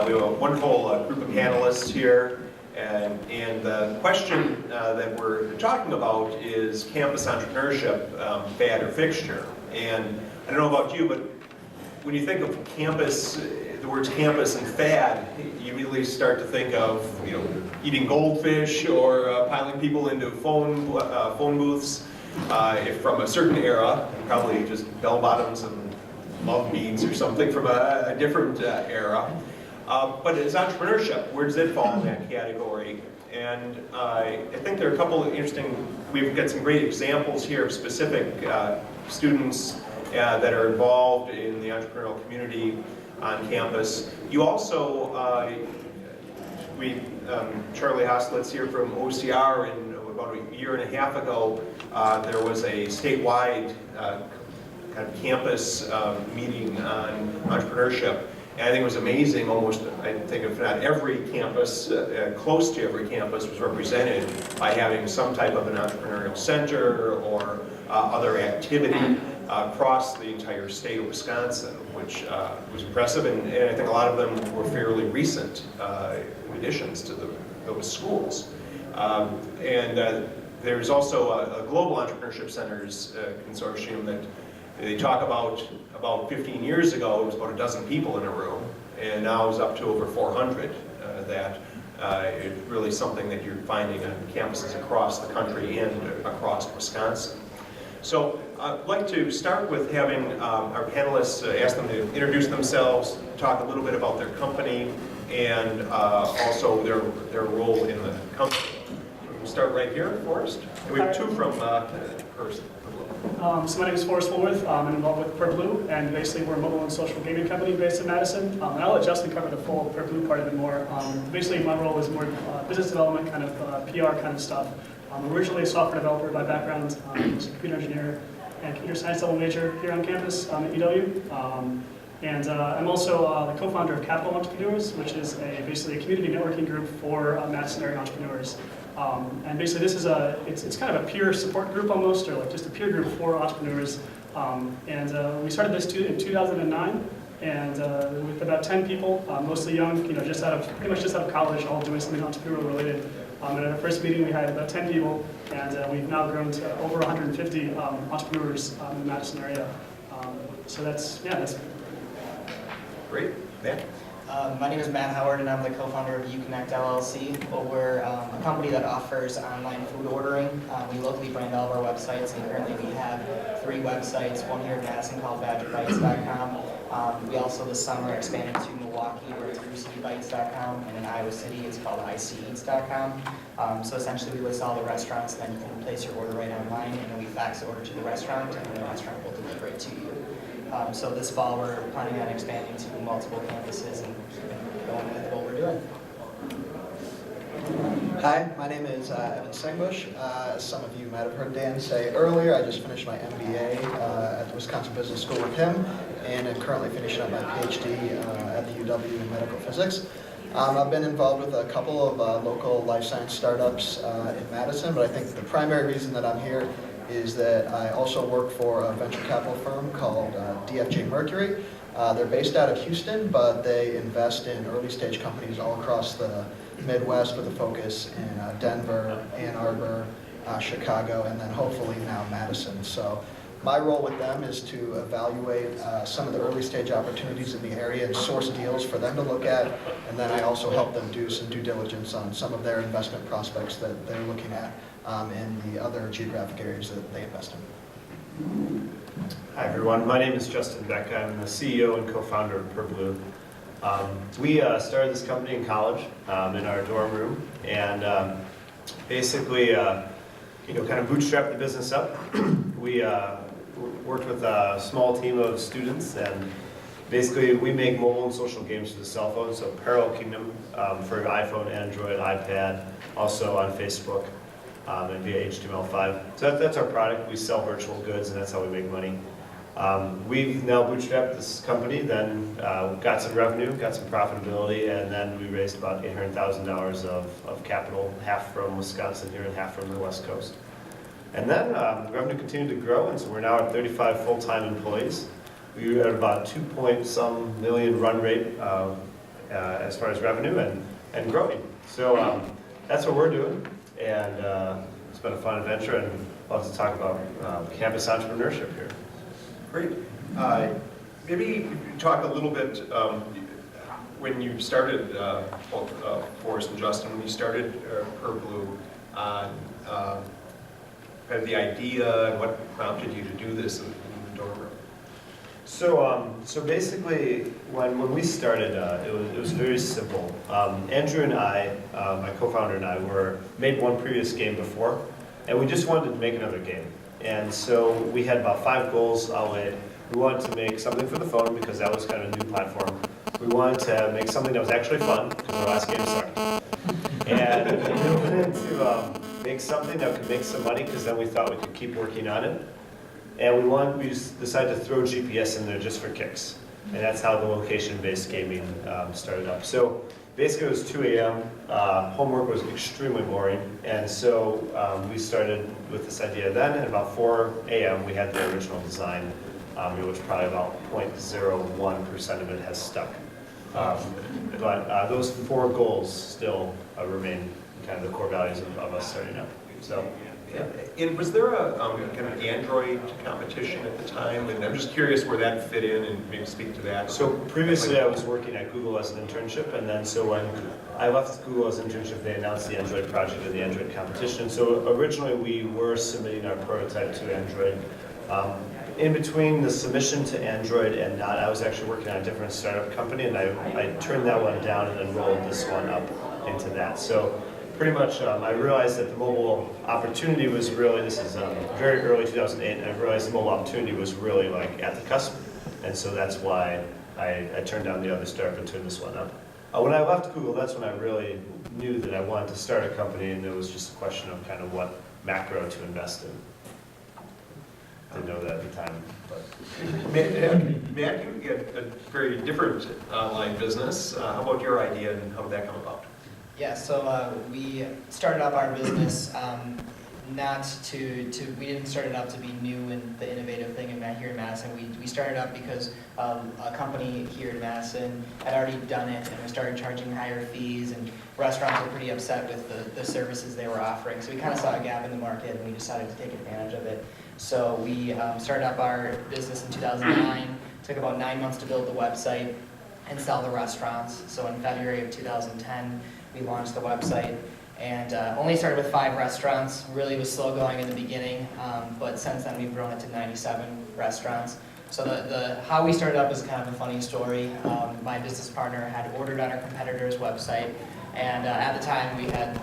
We have a wonderful group of panelists here, and the question that we're talking about is campus entrepreneurship, fad or fixture. And I don't know about you, but when you think of campus, the words campus and fad, you immediately start to think of eating goldfish or piling people into phone booths. If from a certain era, probably just bell bottoms and love beads or something from a different era. But as entrepreneurship, where does it fall in that category? And I think there are a couple of interesting, we've got some great examples here of specific students that are involved in the entrepreneurial community on campus. You also, Charlie Hoslitz here from OCR, and about a year and a half ago, there was a statewide kind of campus meeting on entrepreneurship. And I think it was amazing, almost, I think if not every campus, close to every campus was represented by having some type of an entrepreneurial center or other activity across the entire state of Wisconsin, which was impressive, and I think a lot of them were fairly recent additions to those schools. There's also a Global Entrepreneurship Centers consortium that they talk about 15 years ago, it was about a dozen people in a room, and now it's up to over 400. It's really something that you're finding on campuses across the country and across Wisconsin. So I'd like to start with having our panelists ask them to introduce themselves, talk a little bit about their company, and also their role in the company. We'll start right here, Forrest. We have two from person. So my name is Forrest Woolworth. I'm involved with PurBlue, and basically we're a mobile and social gaming company based in Madison. And I'll let Justin cover the full PurBlue part of it more. Basically my role is more business development, kind of PR kind of stuff. I'm originally a software developer by background. I was a computer engineer and computer science double major here on campus at UW. I'm also the co-founder of Capital Entrepreneurs, which is basically a community networking group for Madison area entrepreneurs. And basically this is it's kind of a peer support group almost, or like just a peer group for entrepreneurs. We started this in 2009, and with about 10 people, mostly young, pretty much just out of college, all doing something entrepreneurial related. And at our first meeting we had about 10 people, and we've now grown to over 150 entrepreneurs in the Madison area. So that's Great. Matt? My name is Matt Howard, and I'm the co-founder of UConnect LLC. We're a company that offers online food ordering. We locally brand all of our websites, and currently we have 3 websites, one here in Madison called BadgerBites.com. We also this summer expanded to Milwaukee, where it's BruceLeeBites.com, and in Iowa City it's called ICEats.com. So essentially we list all the restaurants, and then you can place your order right online, and then we fax the order to the restaurant, and then the restaurant will deliver it to you. So this fall we're planning on expanding to multiple campuses and keeping going with what we're doing. Hi, my name is Evan Sengbusch. As some of you might have heard Dan say earlier, I just finished my MBA at the Wisconsin Business School with him, and I'm currently finishing up my PhD at the UW in medical physics. I've been involved with a couple of local life science startups in Madison, but I think the primary reason that I'm here is that I also work for a venture capital firm called DFJ Mercury. They're based out of Houston, but they invest in early stage companies all across the Midwest with a focus in Denver, Ann Arbor, Chicago, and then hopefully now Madison. So my role with them is to evaluate some of the early stage opportunities in the area and source deals for them to look at, and then I also help them do some due diligence on some of their investment prospects that they're looking at in the other geographic areas that they invest in. Hi everyone, my name is Justin Beck. I'm the CEO and co-founder of PurBlue. We started this company in college in our dorm room, and basically kind of bootstrapped the business up. We worked with a small team of students, and basically we make mobile and social games for the cell phone, so Parallel Kingdom for iPhone, Android, iPad, also on Facebook. And via HTML5. So that's our product. We sell virtual goods, and that's how we make money. We've now bootstrapped this company, then got some revenue, got some profitability, and then we raised about $800,000 of capital, half from Wisconsin here and half from the West Coast. And then the revenue continued to grow, and so we're now at 35 full-time employees. We were at about 2 point some million run rate as far as revenue and growing. So that's what we're doing, and it's been a fun adventure, and I'd love to talk about campus entrepreneurship here. Great. Maybe talk a little bit, when you started, both Forrest and Justin, when you started PurBlue, kind of the idea and what prompted you to do this in the dorm room. So basically, when we started, it was very simple. Andrew and I, my co-founder and I, made one previous game before, and we just wanted to make another game. And so we had about 5 goals outlaid. We wanted to make something for the phone because that was kind of a new platform. We wanted to make something that was actually fun because our last game sucked. And we wanted to make something that could make some money because then we thought we could keep working on it. And we just decided to throw GPS in there just for kicks. And that's how the location-based gaming started up. So basically it was 2 a.m. Homework was extremely boring. And so we started with this idea then, and about 4 a.m. we had the original design, which probably about 0.01% of it has stuck. But those 4 goals still remain kind of the core values of us starting up. So. And was there a kind of Android competition at the time? And I'm just curious where that fit in, and maybe speak to that. So previously I was working at Google as an internship, and then so when I left Google as an internship, they announced the Android project and the Android competition. So originally we were submitting our prototype to Android. In between the submission to Android and not, I was actually working on a different startup company, and I turned that one down and then rolled this one up into that. So pretty much, I realized that the mobile opportunity was really, this is very early 2008, and I realized the mobile opportunity was really like at the cusp, and so that's why I turned down the other startup and turned this one up. When I left Google, that's when I really knew that I wanted to start a company, and it was just a question of kind of what macro to invest in. Didn't know that at the time, but. Matt, you get a very different online business. How about your idea, and how did that come about? Yeah, so we started up our business we didn't start it up to be new and the innovative thing here in Madison. We started up because a company here in Madison had already done it, and we started charging higher fees, and restaurants were pretty upset with the services they were offering. So we kind of saw a gap in the market, and we decided to take advantage of it. So we started up our business in 2009, took about 9 months to build the website and sell the restaurants. So in February of 2010, we launched the website, and only started with 5 restaurants. Really was slow going in the beginning, but since then we've grown it to 97 restaurants. So how we started up is kind of a funny story. My business partner had ordered on our competitor's website, and at the time we had,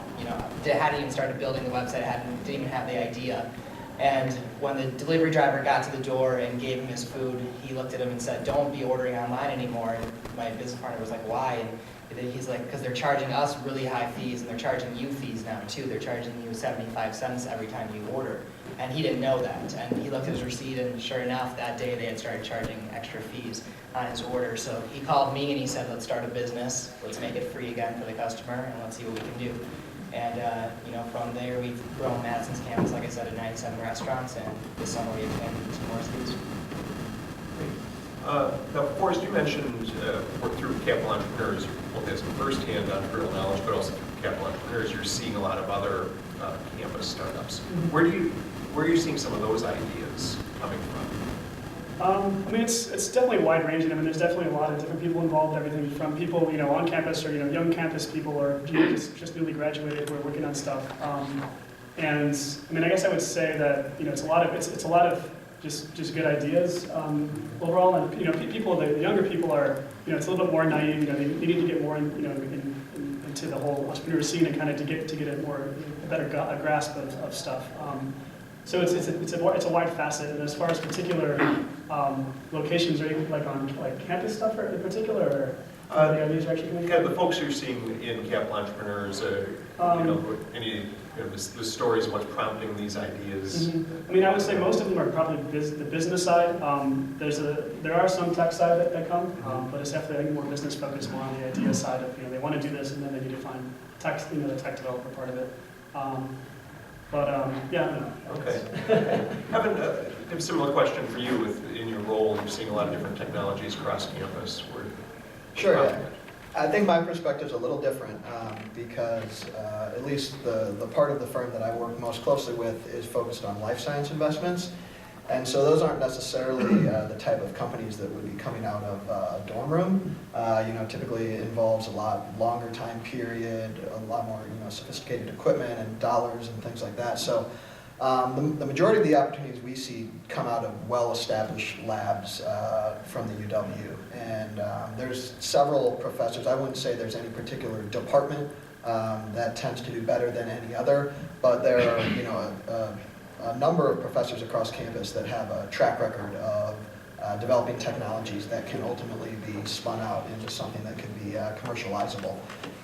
hadn't even started building the website, didn't even have the idea. And when the delivery driver got to the door and gave him his food, he looked at him and said, "Don't be ordering online anymore." And my business partner was like, "Why?" And he's like, "Because they're charging us really high fees, and they're charging you fees now too. They're charging you 75 cents every time you order." And he didn't know that. And he looked at his receipt, and sure enough, that day they had started charging extra fees on his order. So he called me and he said, "Let's start a business. Let's make it free again for the customer, and let's see what we can do." And from there, we've grown Madison's campus, like I said, to 97 restaurants, and this summer we expanded to more cities. Now, Forrest, you mentioned work through Capital Entrepreneurs, both as firsthand entrepreneurial knowledge, but also through Capital Entrepreneurs, you're seeing a lot of other campus startups. Where are you seeing some of those ideas coming from? It's definitely wide ranging. There's definitely a lot of different people involved. Everything from people, on campus, or young campus people, or just newly graduated who are working on stuff. And I guess I would say that it's a lot of just good ideas overall. And people, the younger people are, it's a little bit more naive. They need to get more into the whole entrepreneur scene and kind of to get a better grasp of stuff. So it's a wide facet. And as far as particular locations, are you on campus stuff in particular, or any ideas are actually coming? Kind of the folks you're seeing in Capital Entrepreneurs, the stories of what's prompting these ideas. I would say most of them are probably the business side. There are some tech side that come, but it's definitely more business focused, more on the idea side of they want to do this, and then they need to find tech, the tech developer part of it. Okay. Evan, a similar question for you. In your role, you're seeing a lot of different technologies across campus. Sure. I think my perspective is a little different because at least the part of the firm that I work most closely with is focused on life science investments. And so those aren't necessarily the type of companies that would be coming out of a dorm room. Typically it involves a lot longer time period, a lot more sophisticated equipment and dollars and things like that. So the majority of the opportunities we see come out of well-established labs from the UW. And there's several professors. I wouldn't say there's any particular department that tends to do better than any other, but there are a number of professors across campus that have a track record of developing technologies that can ultimately be spun out into something that can be commercializable.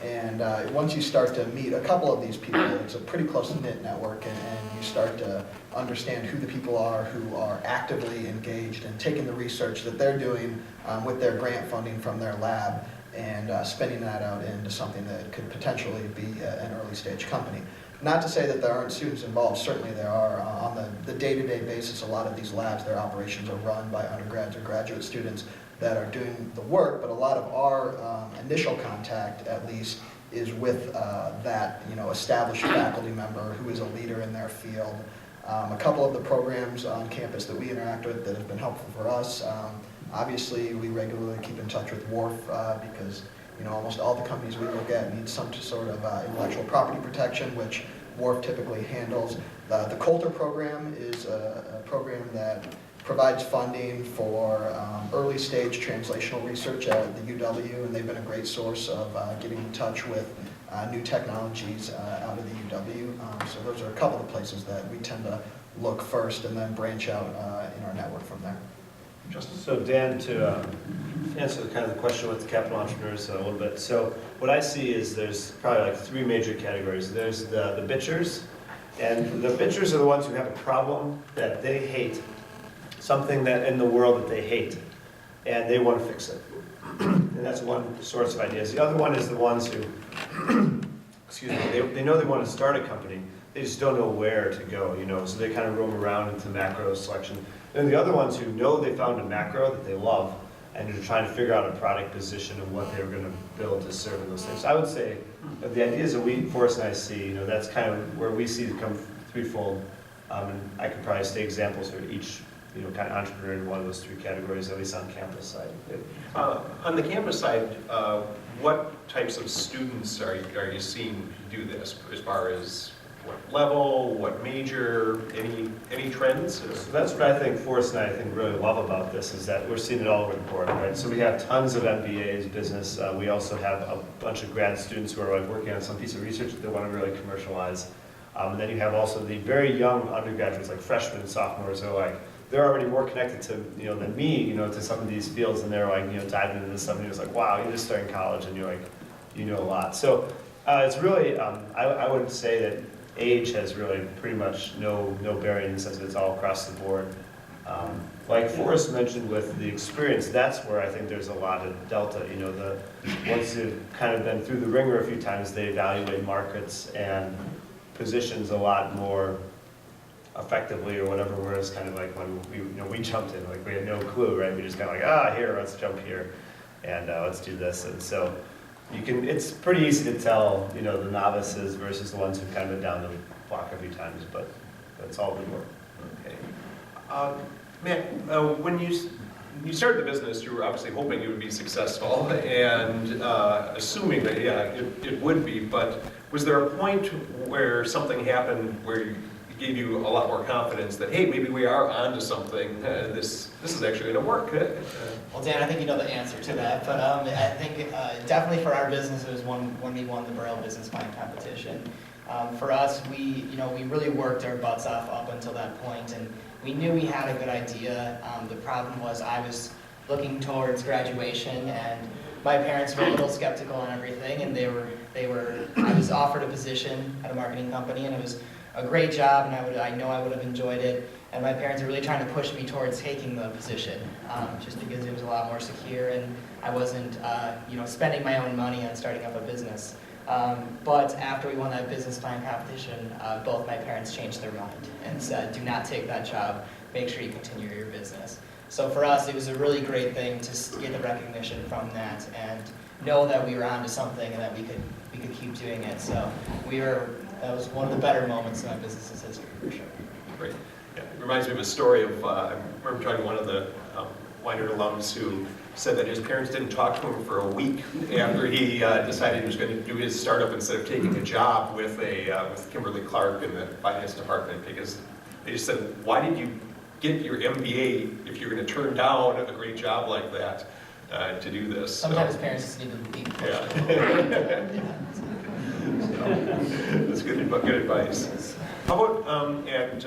And once you start to meet a couple of these people, it's a pretty close-knit network, and you start to understand who the people are who are actively engaged and taking the research that they're doing with their grant funding from their lab and spinning that out into something that could potentially be an early stage company. Not to say that there aren't students involved, certainly there are. On the day-to-day basis, a lot of these labs, their operations are run by undergrads or graduate students that are doing the work, but a lot of our initial contact, at least, is with that established faculty member who is a leader in their field. A couple of the programs on campus that we interact with that have been helpful for us, obviously we regularly keep in touch with WARF because almost all the companies we look at need some sort of intellectual property protection, which WARF typically handles. The Coulter program is a program that provides funding for early stage translational research at the UW, and they've been a great source of getting in touch with new technologies out of the UW. So those are a couple of places that we tend to look first and then branch out in our network from there. So Dan, to answer the question with the capital entrepreneurs a little bit. So what I see is there's probably like three major categories. There's the bitchers, and the bitchers are the ones who have a problem that they hate, something that in the world that they hate, and they want to fix it. And that's one source of ideas. The other one is the ones who, excuse me, they know they want to start a company, they just don't know where to go, so they kind of roam around into macro selection. And the other ones who know they found a macro that they love, and they're trying to figure out a product position and what they're going to build to serve in those things. So I would say the ideas that Forrest and I see, that's kind of where we see it come threefold. And I could probably state examples for each, kind of entrepreneur in one of those three categories, at least on campus side. On the campus side, what types of students are you seeing do this as far as what level, what major, any trends? So that's what I think Forrest and I really love about this, is that we're seeing it all over the board, right? So we have tons of MBAs, business. We also have a bunch of grad students who are working on some piece of research that they want to really commercialize. And then you have also the very young undergraduates, like freshmen and sophomores, who are they're already more connected to, than me, to some of these fields, and they're diving into something. It's like, wow, you're just starting college and you're you know a lot. So it's really, I would say that age has really pretty much no bearing in the sense that it's all across the board. Like Forrest mentioned with the experience, that's where I think there's a lot of delta. Once they've kind of been through the ringer a few times, they evaluate markets and positions a lot more effectively, or whatever, whereas kind of like when we jumped in, we had no clue, right? We just kind of here, let's jump here, and let's do this. And so it's pretty easy to tell, the novices versus the ones who've kind of been down the block a few times, but it's all good work. Okay. Matt, when you started the business, you were obviously hoping it would be successful and assuming that, it would be, but was there a point where something happened where it gave you a lot more confidence that, hey, maybe we are onto something, this is actually going to work? Well, Dan, I think you know the answer to that, but I think definitely for our business, it was when we won the Braille Business Plan competition. For us, we really worked our butts off up until that point, and we knew we had a good idea. The problem was I was looking towards graduation, and my parents were a little skeptical on everything, and I was offered a position at a marketing company, and it was a great job, and I know I would have enjoyed it. And my parents were really trying to push me towards taking the position, just because it was a lot more secure, and I wasn't, spending my own money on starting up a business. But after we won that business plan competition, both my parents changed their mind and said, "Do not take that job. Make sure you continue your business." So for us, it was a really great thing to get the recognition from that, and know that we were onto something and that we could keep doing it. So that was one of the better moments in my business's history for sure. Great. Yeah, it reminds me of a story of, I remember talking to one of the Winery alums who said that his parents didn't talk to him for a week after he decided he was going to do his startup instead of taking a job with Kimberly Clark in the finance department, because they just said, why did you get your MBA if you're going to turn down a great job like that to do this? Sometimes parents just need to be pushed. Yeah. That's good advice. How about at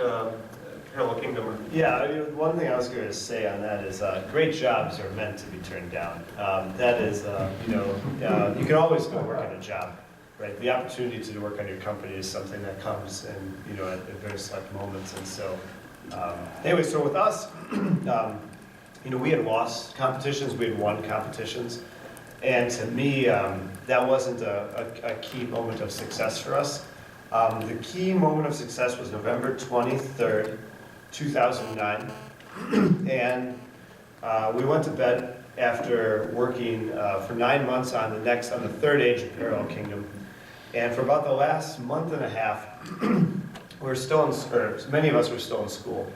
Parallel Kingdom? Yeah, one thing I was going to say on that is great jobs are meant to be turned down. That is, you can always go work on a job, right? The opportunity to work on your company is something that comes in, at very select moments. And so, anyway, so with us, we had lost competitions, we had won competitions. And to me, that wasn't a key moment of success for us. The key moment of success was November 23rd, 2009. And we went to bed after working for 9 months on the third age of Parallel Kingdom. And for about the last month and a half, many of us were still in school.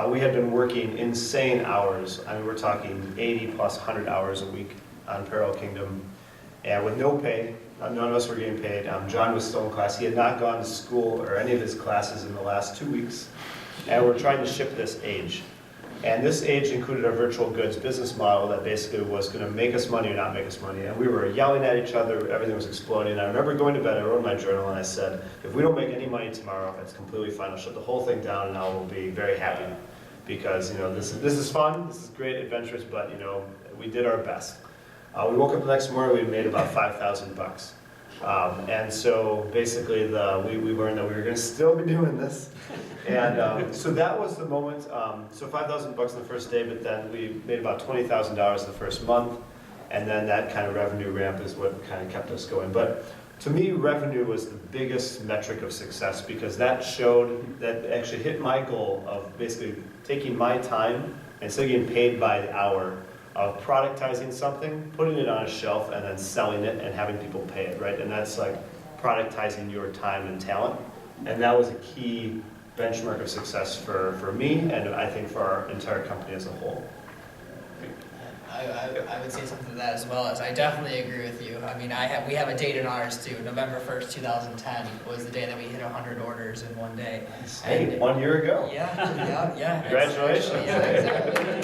We had been working insane hours. I mean, we're talking 80 plus 100 hours a week on Parallel Kingdom, and with no pay. None of us were getting paid. John was still in class. He had not gone to school or any of his classes in the last 2 weeks, and we're trying to ship this age. And this age included a virtual goods business model that basically was going to make us money or not make us money. And we were yelling at each other. Everything was exploding. I remember going to bed. I wrote in my journal and I said, if we don't make any money tomorrow, it's completely fine. I'll shut the whole thing down and I will be very happy, because this is fun. This is great, adventurous, but we did our best. We woke up the next morning, we made about $5,000. And so basically we learned that we were going to still be doing this. And so that was the moment. So $5,000 the first day, but then we made about $20,000 the first month. And then that kind of revenue ramp is what kind of kept us going. But to me, revenue was the biggest metric of success, because that actually hit my goal of basically taking my time, instead of getting paid by the hour, of productizing something, putting it on a shelf, and then selling it and having people pay it, right? And that's like productizing your time and talent. And that was a key benchmark of success for me, and I think for our entire company as a whole. I would say something to that as well. As I definitely agree with you. I mean, we have a date in ours too. November 1st, 2010 was the day that we hit 100 orders in one day. Hey, 1 year ago. Yeah. Congratulations. Yeah, exactly. Didn't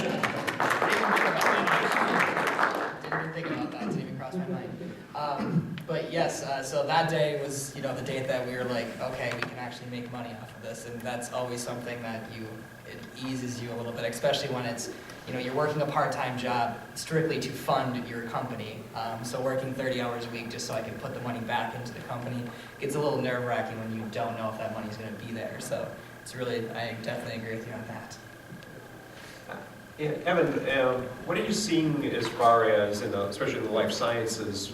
even think about that. Didn't even cross my mind. But yes, so that day was, the day that we were like, okay, we can actually make money off of this, and that's always something that it eases you a little bit, especially when it's, you're working a part-time job strictly to fund your company. So working 30 hours a week just so I can put the money back into the company gets a little nerve-wracking when you don't know if that money's going to be there. So it's really, I definitely agree with you on that. Evan, what are you seeing as far as, especially in the life sciences,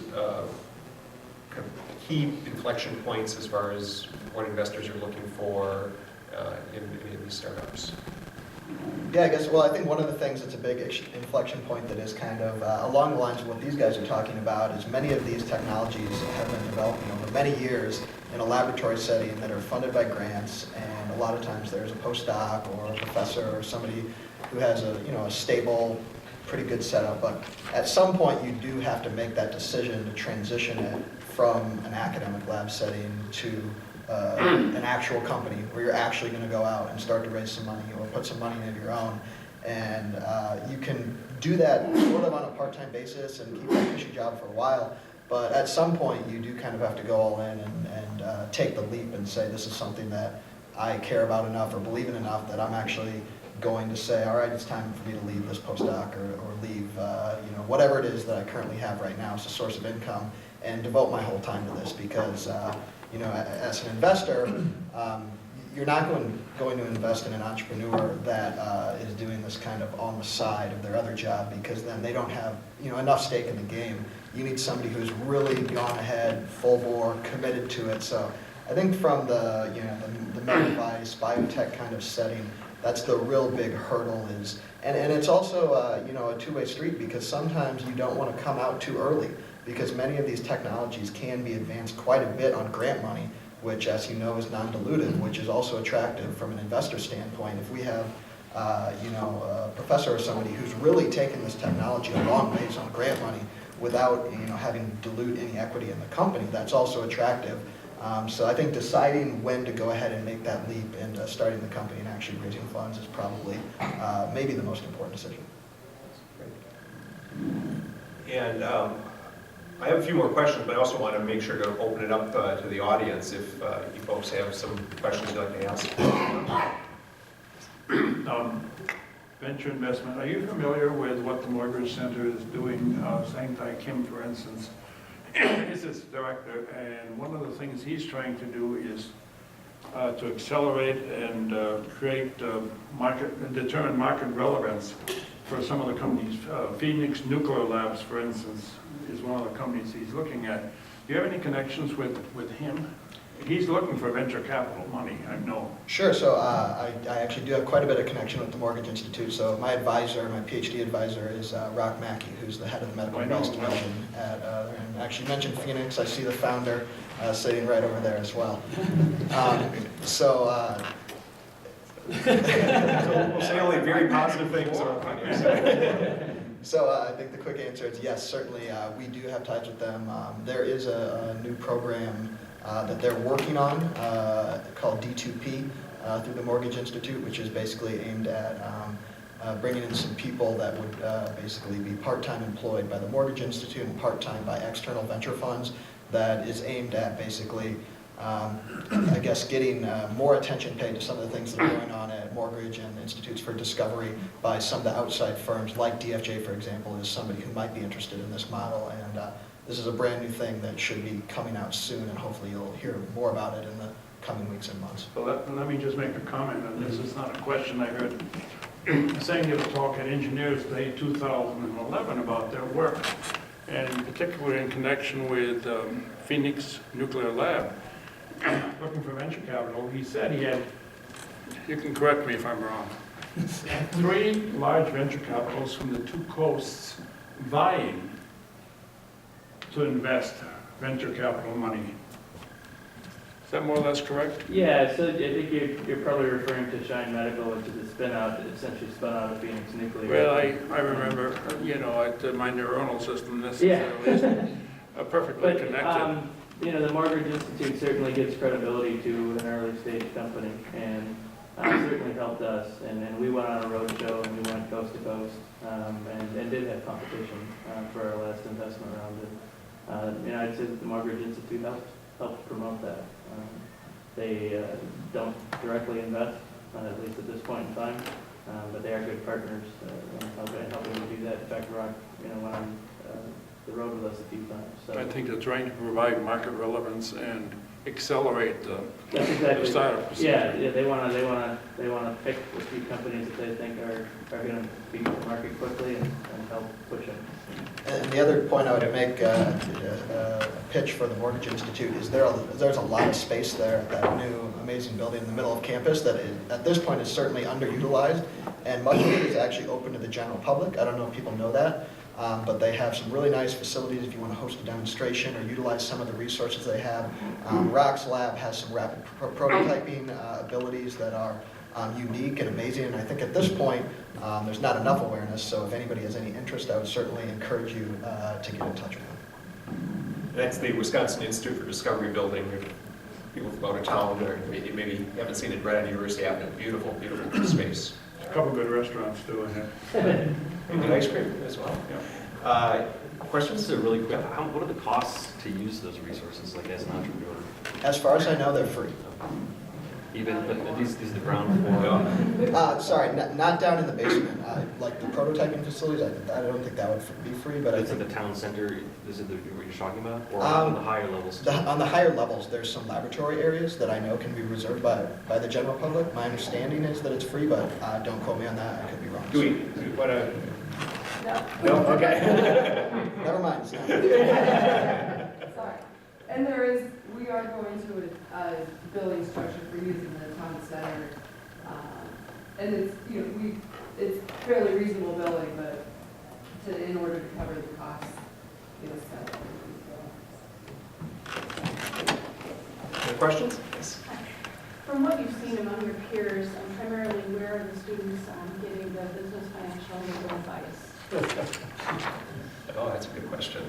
kind of key inflection points as far as what investors are looking for in any of these startups? Yeah, I think one of the things that's a big inflection point that is kind of along the lines of what these guys are talking about is many of these technologies have been developing over many years in a laboratory setting that are funded by grants, and a lot of times there's a postdoc or a professor or somebody who has a stable, pretty good setup. But at some point you do have to make that decision to transition it from an academic lab setting to an actual company where you're actually going to go out and start to raise some money or put some money into your own. And you can do that sort of on a part-time basis and keep that cushy job for a while. But at some point you do kind of have to go all in and take the leap and say, this is something that I care about enough or believe in enough that I'm actually going to say, all right, it's time for me to leave this postdoc or leave whatever it is that I currently have right now as a source of income and devote my whole time to this, because as an investor, you're not going to invest in an entrepreneur that is doing this kind of on the side of their other job, because then they don't have enough stake in the game. You need somebody who's really gone ahead, full bore, committed to it. So I think from the med device, biotech kind of setting, that's the real big hurdle is, and it's also a two-way street, because sometimes you don't want to come out too early, because many of these technologies can be advanced quite a bit on grant money, which, as you know, is non-dilutive, which is also attractive from an investor standpoint. If we have a professor or somebody who's really taken this technology a long ways on grant money without having to dilute any equity in the company, that's also attractive. So I think deciding when to go ahead and make that leap into starting the company and actually raising funds is probably maybe the most important decision. And I have a few more questions, but I also want to make sure to open it up to the audience if you folks have some questions you'd like to ask. Venture investment, are you familiar with what the Mortgage Center is doing? Sang-Tai Kim, for instance, is its director, and one of the things he's trying to do is to accelerate and determine market relevance for some of the companies. Phoenix Nuclear Labs, for instance, is one of the companies he's looking at. Do you have any connections with him? He's looking for venture capital money, I know. Sure, so I actually do have quite a bit of connection with the Mortgage Institute. So my advisor, my PhD advisor is Rock Mackey, who's the head of the medical device division at, and actually mentioned Phoenix, I see the founder sitting right over there as well. So we'll say only very positive things about you. So I think the quick answer is yes, certainly we do have ties with them. There is a new program that they're working on called D2P through the Mortgage Institute, which is basically aimed at bringing in some people that would basically be part-time employed by the Mortgage Institute and part-time by external venture funds, that is aimed at basically I guess getting more attention paid to some of the things that are going on at mortgage and institutes for discovery by some of the outside firms, like DFJ, for example, is somebody who might be interested in this model. And this is a brand new thing that should be coming out soon, and hopefully you'll hear more about it in the coming weeks and months. So let me just make a comment on this. It's not a question. I heard saying give a talk at Engineers Day 2011 about their work, and particularly in connection with Phoenix Nuclear Lab, looking for venture capital. He said he had, you can correct me if I'm wrong, 3 large venture capitals from the 2 coasts vying to invest venture capital money. Is that more or less correct? Yeah, so I think you're probably referring to Shine Medical, which is a spin-out, essentially spun out of Phoenix Nuclear. Well, I remember, at my neuronal system necessarily isn't perfectly connected. The Mortgage Institute certainly gives credibility to an early stage company, and certainly helped us. And we went on a road show, and we went coast to coast, and did have competition for our last investment round. And I'd say that the Mortgage Institute helped promote that. They don't directly invest, at least at this point in time, but they are good partners in helping to do that. In fact, Rock, went on the road with us a few times. So I think they're trying to provide market relevance and accelerate the startups. Yeah, they want to pick a few companies that they think are going to be to market quickly and help push them. And the other point I would make, a pitch for the Mortgage Institute, is there's a lot of space there at that new amazing building in the middle of campus that at this point is certainly underutilized, and much of it is actually open to the general public. I don't know if people know that, but they have some really nice facilities if you want to host a demonstration or utilize some of the resources they have. Rock's lab has some rapid prototyping abilities that are unique and amazing, and I think at this point there's not enough awareness, so if anybody has any interest, I would certainly encourage you to get in touch with them. That's the Wisconsin Institute for Discovery building. If people from out of town or maybe haven't seen it right on University Avenue. Beautiful, beautiful space. A couple good restaurants too in there. And good ice cream as well. Yeah. Questions? Just a really quick, what are the costs to use those resources, like as an entrepreneur? As far as I know, they're free. But these the ground floor. Sorry, not down in the basement. Like the prototyping facilities, I don't think that would be free, but I Is it think the town center, is it what you're talking about? Or on the higher levels? on the higher levels, there's some laboratory areas that I know can be reserved by the general public. My understanding is that it's free, but don't quote me on that. I could be wrong. Do we want to? No. No? Okay. Never mind. It's not. Sorry. And we are going to a building structure for using the town center. And it's, it's fairly reasonable building, but in order to cover the costs get a set up. Any questions? Yes. From what you've seen among your peers, primarily where are the students getting the business financial legal advice? Oh, that's a good question.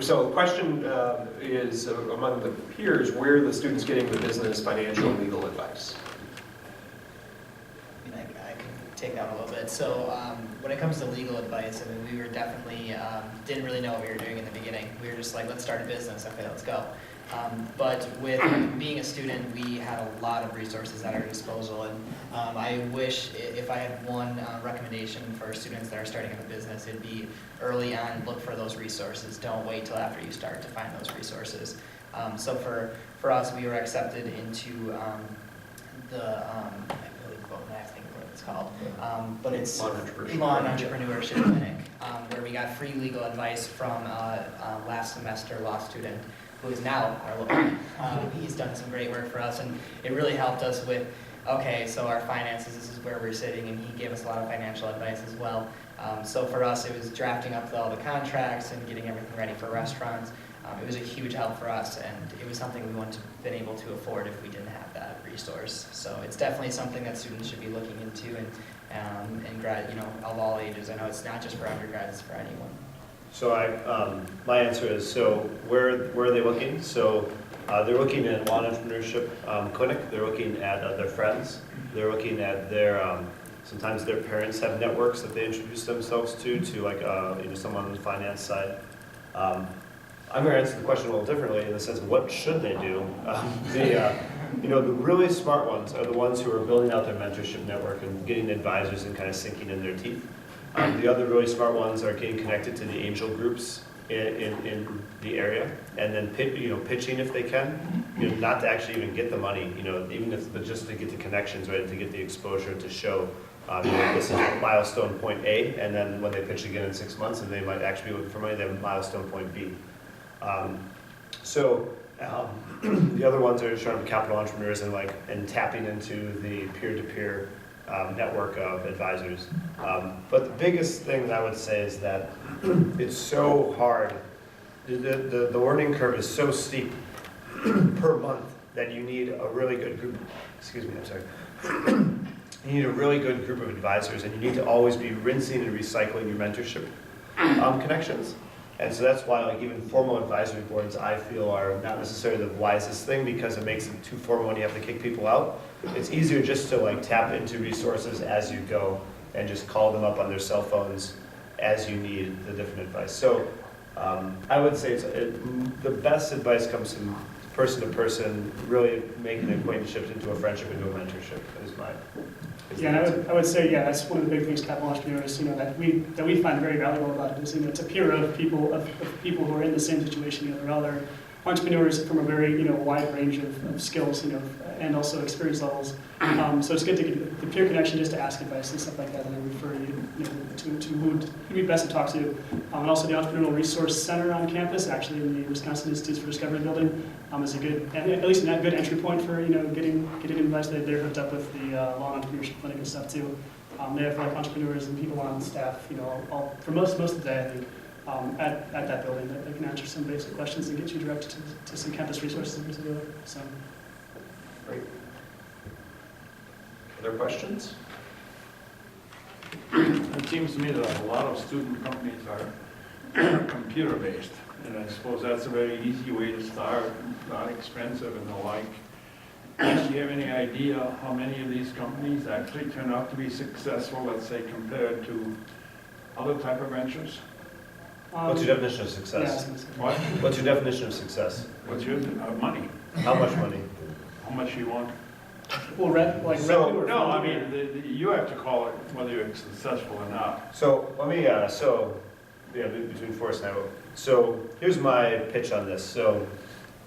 So the question is among the peers, where are the students getting the business, financial, and legal advice? I mean, I can take that a little bit. So when it comes to legal advice, I mean, we were definitely, didn't really know what we were doing in the beginning. We were just like, let's start a business. Okay, let's go. But with being a student, we had a lot of resources at our disposal. And I wish if I had one recommendation for students that are starting in a business, it'd be early on, look for those resources. Don't wait till after you start to find those resources. So for us, we were accepted into the, I believe, I think what it's called, but it's Law and Entrepreneurship. Law and Entrepreneurship Clinic, where we got free legal advice from last semester law student who is now our lawyer. He's done some great work for us, and it really helped us with, okay, so our finances, this is where we're sitting, and he gave us a lot of financial advice as well. So for us, it was drafting up all the contracts and getting everything ready for restaurants. It was a huge help for us, and it was something we wouldn't have been able to afford if we didn't have that resource. So it's definitely something that students should be looking into, and grad, of all ages. I know it's not just for undergrad, it's for anyone. So my answer is, so where are they looking? So they're looking at Law and Entrepreneurship Clinic. They're looking at their friends. They're looking at their, sometimes their parents have networks that they introduce themselves to like someone on the finance side. I'm going to answer the question a little differently in the sense of what should they do? The really smart ones are the ones who are building out their mentorship network and getting advisors and kind of sinking in their teeth. The other really smart ones are getting connected to the angel groups in the area, and then pitching if they can, not to actually even get the money, even if but just to get the connections, right, to get the exposure to show this is milestone point A, and then when they pitch again in 6 months, and they might actually be looking for money, then milestone point B. The other ones are showing up capital entrepreneurs and tapping into the peer-to-peer network of advisors. But the biggest thing that I would say is that it's so hard. The learning curve is so steep per month that you need a really good group. Excuse me, I'm sorry. You need a really good group of advisors, and you need to always be rinsing and recycling your mentorship connections. And so that's why even formal advisory boards I feel are not necessarily the wisest thing, because it makes it too formal when you have to kick people out. It's easier just to tap into resources as you go and just call them up on their cell phones as you need the different advice. So I would say the best advice comes from person to person, really making acquaintanceships into a friendship, into a mentorship is my. Yeah, and I would say, that's one of the big things capital entrepreneurs, that we find very valuable about it is, it's a peer of people who are in the same situation. There are other entrepreneurs from a very wide range of skills, and also experience levels. So it's good to get the peer connection, just to ask advice and stuff like that, and then refer you to who would be best to talk to. And also the Entrepreneurial Resource Center on campus, actually in the Wisconsin Institutes for Discovery building, is a good, at least a good entry point for getting advice. They're hooked up with the Law and Entrepreneurship Clinic and stuff too. They have entrepreneurs and people on staff, for most of the day, I think. At that building, that they can answer some basic questions and get you directed to some campus resources in particular. So, Great. Other questions? It seems to me that a lot of student companies are computer-based, and I suppose that's a very easy way to start, not expensive and the like. Do you have any idea how many of these companies actually turn out to be successful, let's say, compared to other type of ventures? What's your definition of success? What? What's your definition of success? What's your money? How much money? How much you want? well, revenue or No, I funding? mean, you have to call it whether you're successful or not. So let me, between Forrest and I, so here's my pitch on this. So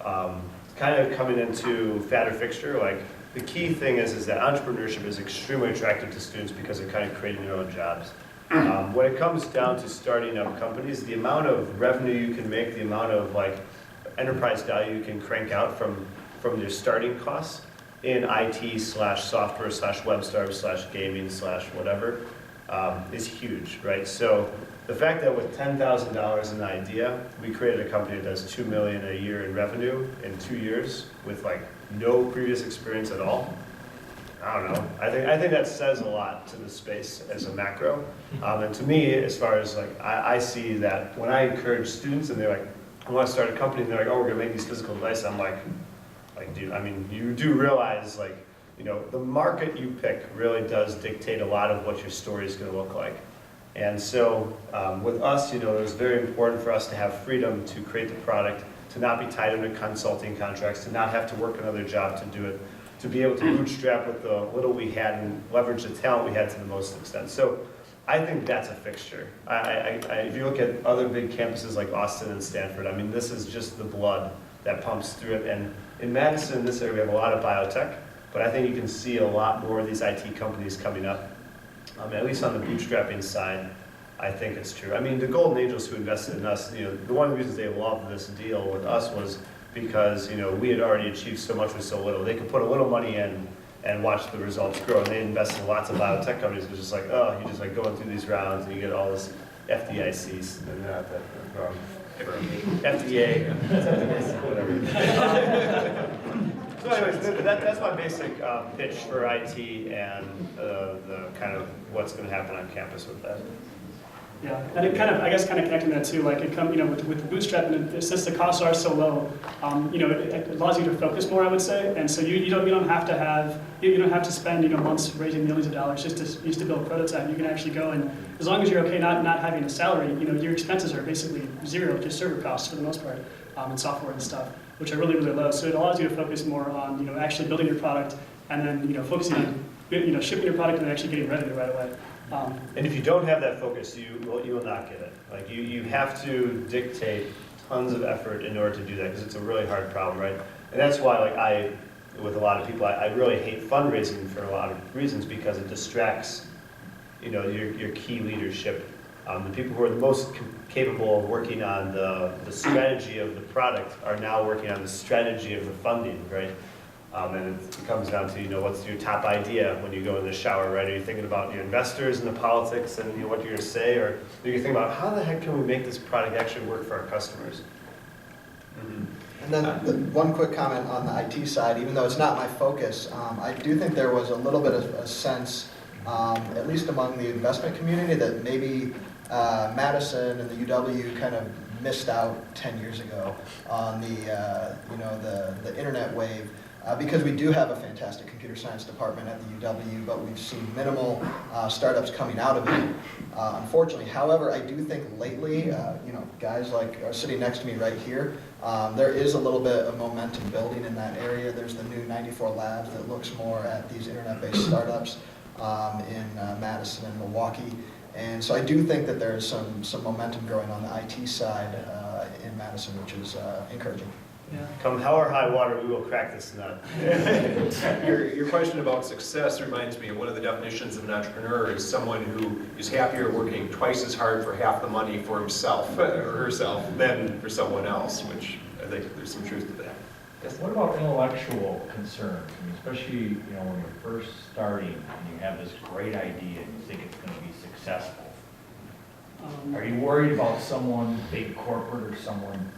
kind of coming into Fat or Fixture, the key thing is that entrepreneurship is extremely attractive to students because they're kind of creating their own jobs. When it comes down to starting up companies, the amount of revenue you can make, the amount of enterprise value you can crank out from your starting costs in IT/software/web startup/gaming/whatever is huge, right? So the fact that with $10,000 in an idea, we created a company that does $2 million a year in revenue in 2 years with like no previous experience at all. I don't know. I think that says a lot to the space as a macro. And to me, as far as like, I see that when I encourage students and they're like, I want to start a company, and they're like, oh, we're gonna make these physical devices. I'm like, dude, I mean, you do realize like, you know, the market you pick really does dictate a lot of what your story is gonna look like. And so with us, you know, it was very important for us to have freedom to create the product, to not be tied into consulting contracts, to not have to work another job to do it, to be able to bootstrap with the little we had and leverage the talent we had to the most extent. So I think that's a fixture. If you look at other big campuses like Austin and Stanford, I mean, this is just the blood that pumps through it. And in Madison, in this area, we have a lot of biotech, but I think you can see a lot more of these IT companies coming up. At least on the bootstrapping side, I think it's true. I mean, the Golden Angels who invested in us, you know, the one of the reasons they loved this deal with us was because, you know, we had already achieved so much with so little. They could put a little money in and watch the results grow. And they invested in lots of biotech companies. It was just like, oh, you just like going through these rounds and you get all this FDIC, not that wrong. FDA, whatever. So anyways, that's my basic pitch for IT and the kind of what's going to happen on campus with that. Yeah, and it kind of, I guess, kind of connecting that too, like it come, you know, with the bootstrapping, since the costs are so low, you know, it allows you to focus more, I would say, and so you don't have to have, you don't have to spend, you know, months raising millions of dollars just to build a prototype. You can actually go and, as long as you're okay not having a salary, you know, your expenses are basically zero, just server costs for the most part, and software and stuff, which are really, really low. So it allows you to focus more on, you know, actually building your product and then, you know, focusing on, you know, shipping your product and actually getting revenue right away. And if you don't have that focus, you will not get it. Like you have to dictate tons of effort in order to do that because it's a really hard problem, right? And that's why, like with a lot of people, I really hate fundraising for a lot of reasons because it distracts, you know, your key leadership. The people who are the most capable of working on the strategy of the product are now working on the strategy of the funding, right? And it comes down to, you know, what's your top idea when you go in the shower, right? Are you thinking about your investors and the politics and, you know, what you're going to say? Or are you thinking about how the heck can we make this product actually work for our customers? Mm-hmm. And then one quick comment on the IT side, even though it's not my focus, I do think there was a little bit of a sense, at least among the investment community, that maybe Madison and the UW kind of missed out 10 years ago on the, you know, the internet wave. Because we do have a fantastic computer science department at the UW, but we've seen minimal startups coming out of it, unfortunately. However, I do think lately, you know, guys like are sitting next to me right here, there is a little bit of momentum building in that area. There's the new 94 Labs that looks more at these internet-based startups in Madison and Milwaukee. And so I do think that there's some momentum growing on the IT side in Madison, which is encouraging. Yeah. Come hell or high water, we will crack this nut. Your question about success reminds me of one of the definitions of an entrepreneur is someone who is happier working twice as hard for half the money for himself or herself than for someone else, which I think there's some truth to that. Yes. What about intellectual concerns? I mean, especially, you know, when you're first starting and you have this great idea and you think it's going to be successful. Are you worried about someone, big corporate or someone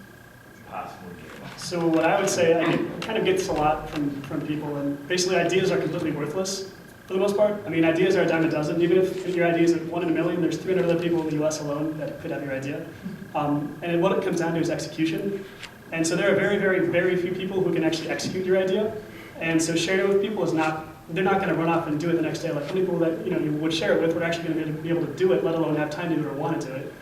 possibly getting? So what I would say, it kind of gets a lot from people, and basically ideas are completely worthless for the most part. I mean, ideas are a dime a dozen. Even if your idea is 1 in a million, there's 300 other people in the U.S. alone that could have your idea. And what it comes down to is execution. And so there are very, very, very few people who can actually execute your idea. And so sharing it with people is not, they're not going to run off and do it the next day. Like the people that, you know, you would share it with were actually going to be able to do it, let alone have time to do it or want to do it.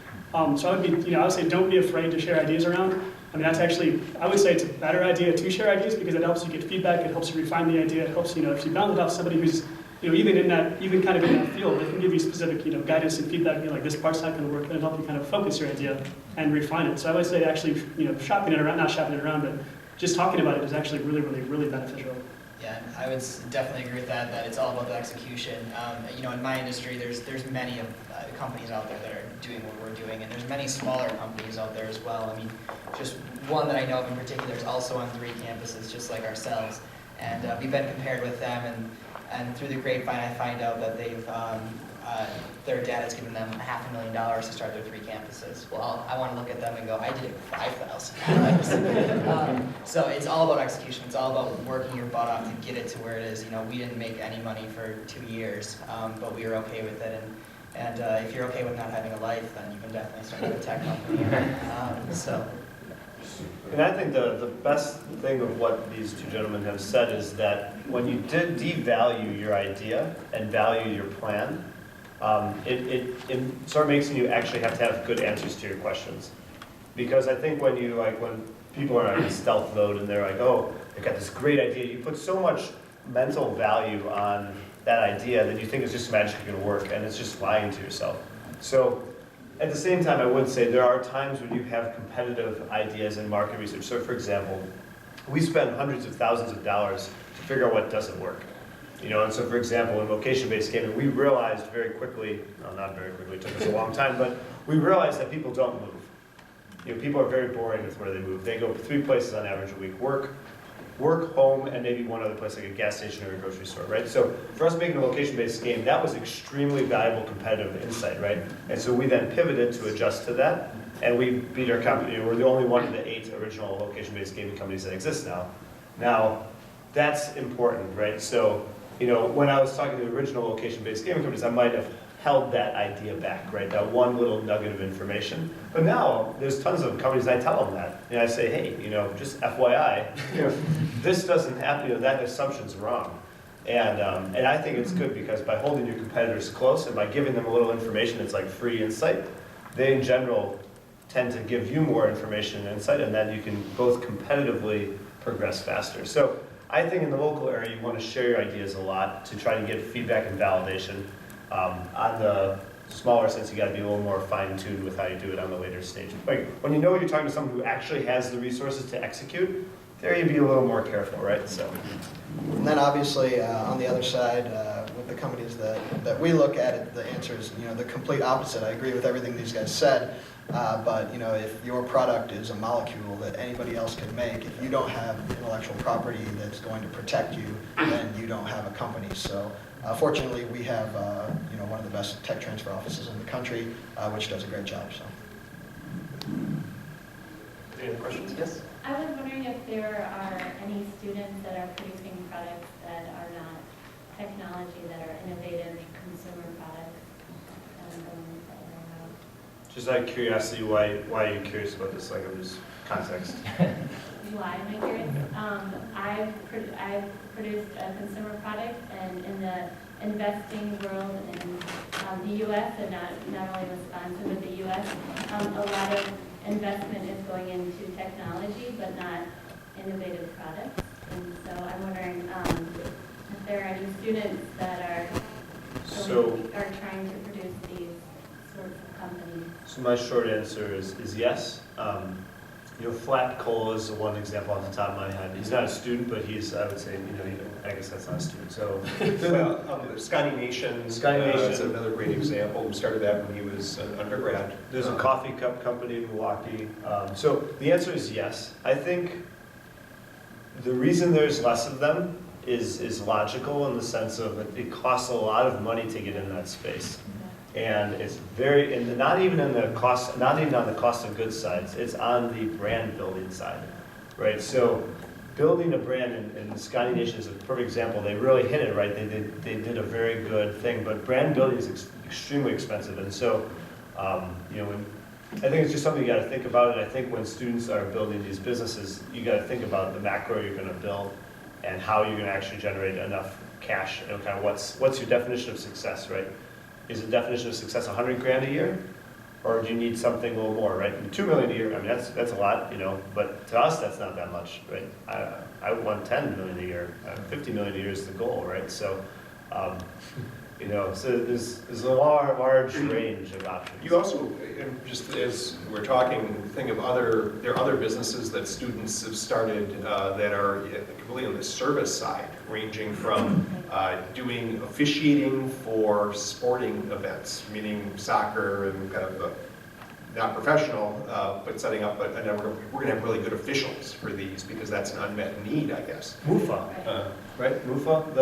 So I would be, you know, I would say don't be afraid to share ideas around. I mean, that's actually, I would say it's a better idea to share ideas because it helps you get feedback, it helps you refine the idea, it helps, you know, if you bounce it off somebody who's, you know, even kind of in that field, they can give you specific, you know, guidance and feedback, like this part's not going to work, and it'll help you kind of focus your idea and refine it. So I would say actually, you know, not shopping it around, but just talking about it is actually really, really, really beneficial. Yeah, I would definitely agree with that it's all about the execution. You know, in my industry, there's many of companies out there that are doing what we're doing, and there's many smaller companies out there as well. I mean, just one that I know of in particular is also on 3 campuses, just like ourselves, and we've been compared with them, and through the grapevine, I find out that they've their dad has given them $500,000 to start their 3 campuses. Well, I want to look at them and go, I did it with $5,000. So it's all about execution. It's all about working your butt off to get it to where it is. You know, we didn't make any money for 2 years, but we were okay with it. And if you're okay with not having a life, then you can definitely start a tech company. And I think the best thing of what these two gentlemen have said is that when you devalue your idea and value your plan, it sort of makes you actually have to have good answers to your questions. Because I think when people are in stealth mode and they're like, oh, they've got this great idea, you put so much mental value on that idea that you think it's just magically going to work, and it's just lying to yourself. So at the same time, I would say there are times when you have competitive ideas in market research. So for example, we spend hundreds of thousands of dollars to figure out what doesn't work. You know, and so for example, in location-based gaming, we realized very quickly, well, not very quickly, it took us a long time, but we realized that people don't move. You know, people are very boring with where they move. They go 3 places on average a week: work, home, and maybe one other place like a gas station or a grocery store, right? So for us making a location-based game, that was extremely valuable competitive insight, right? And so we then pivoted to adjust to that, and we beat our company. We're the only one of the 8 original location-based gaming companies that exist now. Now, that's important, right? So, you know, when I was talking to the original location-based gaming companies, I might have held that idea back, right? That one little nugget of information. But now, there's tons of companies, I tell them that. And I say, hey, you know, just FYI, you know, this doesn't happen, you know, that assumption's wrong. And I think it's good because by holding your competitors close and by giving them a little information that's like free insight, they in general tend to give you more information and insight, and then you can both competitively progress faster. So I think in the local area, you want to share your ideas a lot to try to get feedback and validation. On the smaller sense, you got to be a little more fine-tuned with how you do it on the later stage. Like when you know you're talking to someone who actually has the resources to execute, there you be a little more careful, right? So, and then obviously on the other side, with the companies that we look at, the answer is, you know, the complete opposite. I agree with everything these guys said, but you know, if your product is a molecule that anybody else can make, if you don't have intellectual property that's going to protect you, then you don't have a company. So. Fortunately, we have you know, one of the best tech transfer offices in the country, which does a great job. So. Any other questions? Yes. I was wondering if there are any students that are producing products that are not technology, that are innovative consumer products. just out of curiosity, why are you curious about this? Like, I'm just context. Why am I curious? I've produced a consumer product, and in the investing world in the U.S. and not only Wisconsin but the U.S. A lot of investment is going into technology, but not innovative products. And so I'm wondering if there are any students that are trying to produce these sorts of companies. So my short answer is yes. Flat Coal is one example off the top of my head. He's not a student, but he's, I would say, I guess that's not a student. So, Scotty Nation is another great example. We started that when he was an undergrad. There's a coffee cup company in Milwaukee. So the answer is yes. I think the reason there's less of them is logical in the sense of it costs a lot of money to get in that space. And it's not even on the cost of goods side, it's on the brand building side, right? So building a brand, and Scotty Nation is a perfect example. They really hit it, right? They did a very good thing, but brand building is extremely expensive. And so, I think it's just something you got to think about. And I think when students are building these businesses, you got to think about the macro you're going to build and how you're going to actually generate enough cash. And kind of what's your definition of success, right? Is the definition of success $100,000 a year, or do you need something a little more, right? $2 million a year, I mean that's a lot, but to us that's not that much, right? I want $10 million a year, $50 million a year is the goal, right? So, so there's a large range of options. You also, just as we're talking, think of there are other businesses that students have started that are completely on the service side, ranging from doing officiating for sporting events, meaning soccer and kind of not professional, but setting up, and then we're going to have really good officials for these because that's an unmet need, I guess. MUFA, right? MUFA,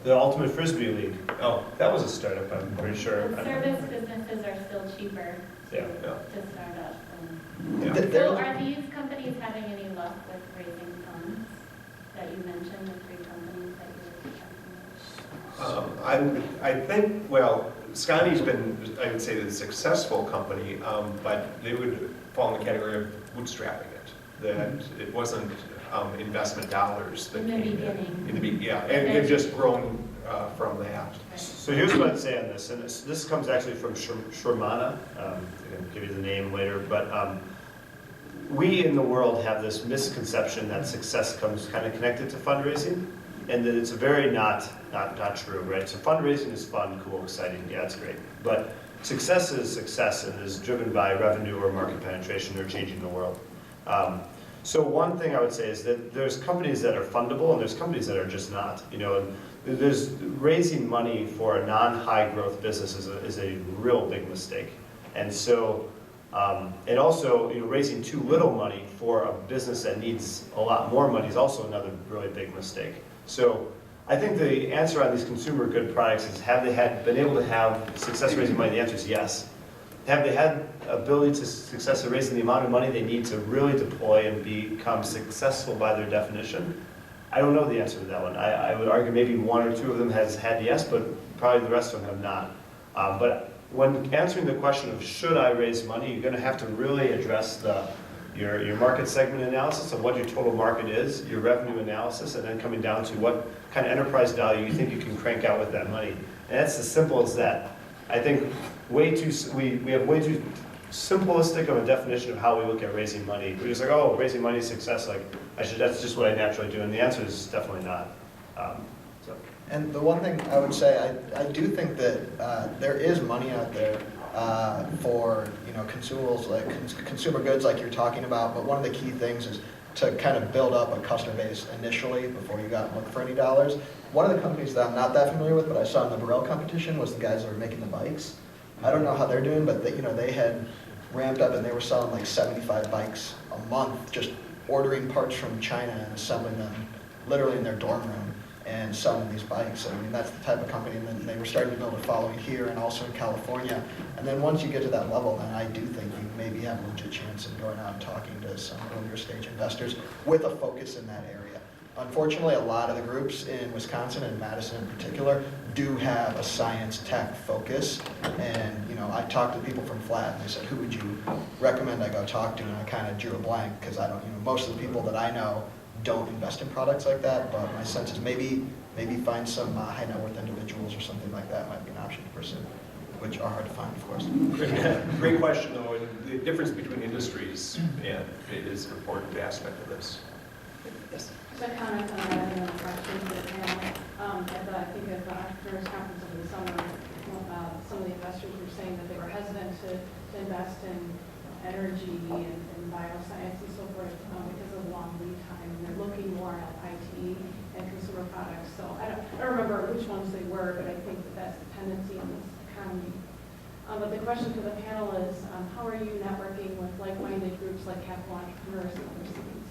the Ultimate Frisbee League. Oh, that was a startup, I'm pretty sure. The service businesses are still cheaper to Yeah. start up. Yeah. So are these companies having any luck with raising funds that you mentioned, the 3 companies that you were talking about? I think, well, Scotty's been, I would say, the successful company, but they would fall in the category of bootstrapping it. That it wasn't investment dollars that In the came beginning. in the yeah, and they've just grown from that. So here's what I'd say on this, and this comes actually from Shermana. I can give you the name later, but we in the world have this misconception that success comes kind of connected to fundraising, and that it's very not true, right? So fundraising is fun, cool, exciting, yeah, it's great, but success is success and is driven by revenue or market penetration or changing the world. So one thing I would say is that there's companies that are fundable and there's companies that are just not. You know, and there's raising money for a non-high growth business is a real big mistake. And so, and also, you know, raising too little money for a business that needs a lot more money is also another really big mistake. So I think the answer on these consumer good products is, have they been able to have success raising money? The answer is yes. Have they had ability to success in raising the amount of money they need to really deploy and become successful by their definition? I don't know the answer to that one. I would argue maybe 1 or 2 of them has had yes, but probably the rest of them have not. But when answering the question of should I raise money, you're going to have to really address your market segment analysis of what your total market is, your revenue analysis, and then coming down to what kind of enterprise value you think you can crank out with that money. And that's as simple as that. I think we have way too simplistic of a definition of how we look at raising money. We're just like, oh, raising money is success. Like that's just what I naturally do, and the answer is definitely not. And the one thing I would say, I do think that there is money out there for consumables, like consumer goods, like you're talking about. But one of the key things is to kind of build up a customer base initially before you got look for any dollars. One of the companies that I'm not that familiar with, but I saw in the Burrell competition, was the guys that were making the bikes. I don't know how they're doing, but they had ramped up and they were selling like 75 bikes a month, just ordering parts from China and assembling them literally in their dorm room and selling these bikes. I mean, that's the type of company. And then they were starting to build a following here and also in California. And then once you get to that level, then I do think you maybe have a legit chance of going out and talking to some earlier stage investors with a focus in that area. Unfortunately, a lot of the groups in Wisconsin and Madison in particular do have a science tech focus. And I talked to people from Flat and they said, who would you recommend I go talk to? And I kind of drew a blank because I don't, most of the people that I know don't invest in products like that. But my sense is maybe find some high net worth individuals or something like that might be an option to pursue, which are hard to find, of course. Great question, though. And the difference between industries is an important aspect of this. Yes. Just a comment on that and a question for the panel. I think at the Entrepreneurs Conference over the summer, some of the investors were saying that they were hesitant to invest in energy and bioscience and so forth because of long lead time. And they're looking more at IT and consumer products. So I don't remember which ones they were, but I think that's the tendency in this economy. But the question for the panel is, how are you networking with like-minded groups like Capital Entrepreneurs and other cities?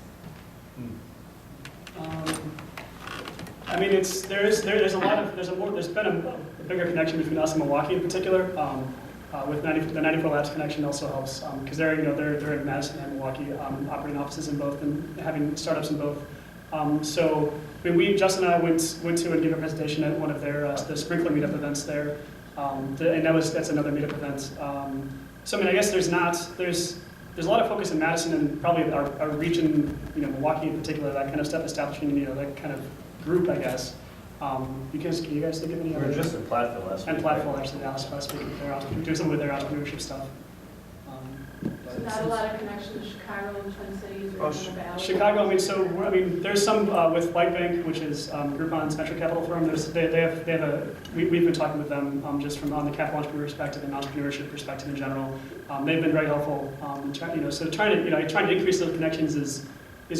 I mean, there's been a bigger connection between us and Milwaukee in particular. With the 94 Labs connection also helps because they're in Madison and Milwaukee, operating offices in both and having startups in both. So I mean, Justin and I went to and gave a presentation at one of their the Sprinkler meetup events there, and that's another meetup event. So I mean, I guess there's a lot of focus in Madison and probably our region, Milwaukee in particular, that kind of stuff, establishing that kind of group, I guess. Because can you guys think of any We other? were just in Platteville last week. And Platteville, actually, last week, doing some with their entrepreneurship stuff. So not a lot of connection to Chicago and Twin Cities or in the Valley? Chicago, there's some with White Bank, which is Groupon's venture capital firm. We've been talking with them just from on the capital entrepreneur perspective and entrepreneurship perspective in general. They've been very helpful. So trying to increase those connections is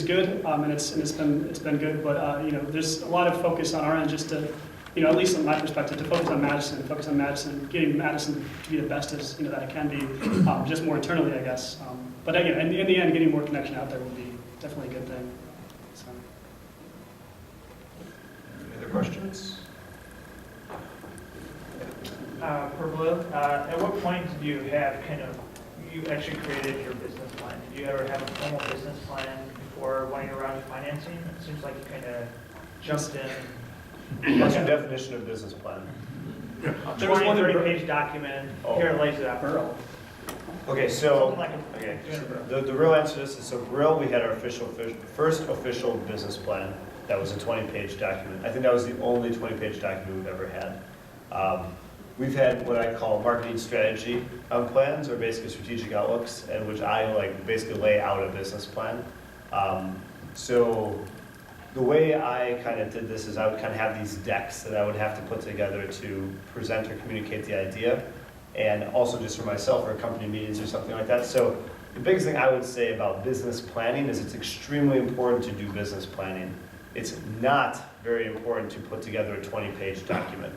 good, and it's been good. But there's a lot of focus on our end just to you know, at least from my perspective, to focus on Madison, getting Madison to be the best as, you know, that it can be, just more internally, I guess. But again, in the end, getting more connection out there will be definitely a good thing. So. Any other questions? For Blue, at what point did you have you actually created your business plan? Did you ever have a formal business plan before one of your rounds of financing? It seems like you kind of jumped in. What's your definition of business plan? A There was 20, one in 30-page document, here it lays it out. Burl. Okay, so, Something like okay, doing a Burl. the real answer to this is, so Brill, we had our first official business plan. That was a 20-page document. I think that was the only 20-page document we've ever had. We've had what I call marketing strategy plans, or basically strategic outlooks, and which I basically lay out a business plan. So the way I kind of did this is I would kind of have these decks that I would have to put together to present or communicate the idea, and also just for myself or company meetings or something like that. So the biggest thing I would say about business planning is it's extremely important to do business planning. It's not very important to put together a 20-page document.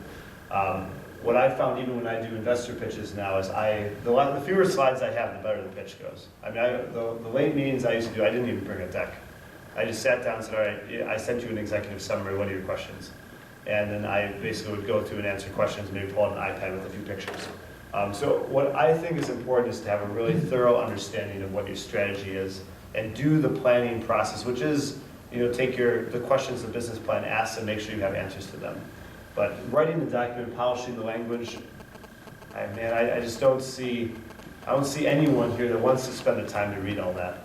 What I found even when I do investor pitches now is the fewer slides I have, the better the pitch goes. I mean, the late meetings I used to do, I didn't even bring a deck. I just sat down and said, all right, I sent you an executive summary, what are your questions? And then I basically would go through and answer questions, maybe pull out an iPad with a few pictures. So what I think is important is to have a really thorough understanding of what your strategy is and do the planning process, which is, take the questions the business plan asks and make sure you have answers to them. But writing the document, polishing the language, I just don't see anyone here that wants to spend the time to read all that.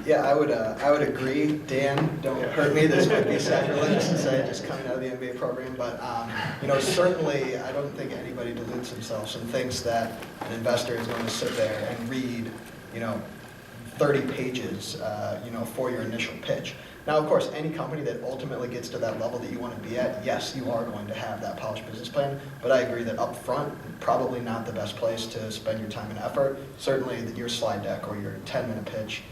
Yeah, I would agree. Dan, don't hurt me. This might be sacrilegious to say, just coming out of the MBA program, but certainly I don't think anybody deludes themselves and thinks that an investor is going to sit there and read, 30 pages, for your initial pitch. Now, of course, any company that ultimately gets to that level that you want to be at, yes, you are going to have that polished business plan, but I agree that up front, probably not the best place to spend your time and effort. Certainly your slide deck or your 10-minute pitch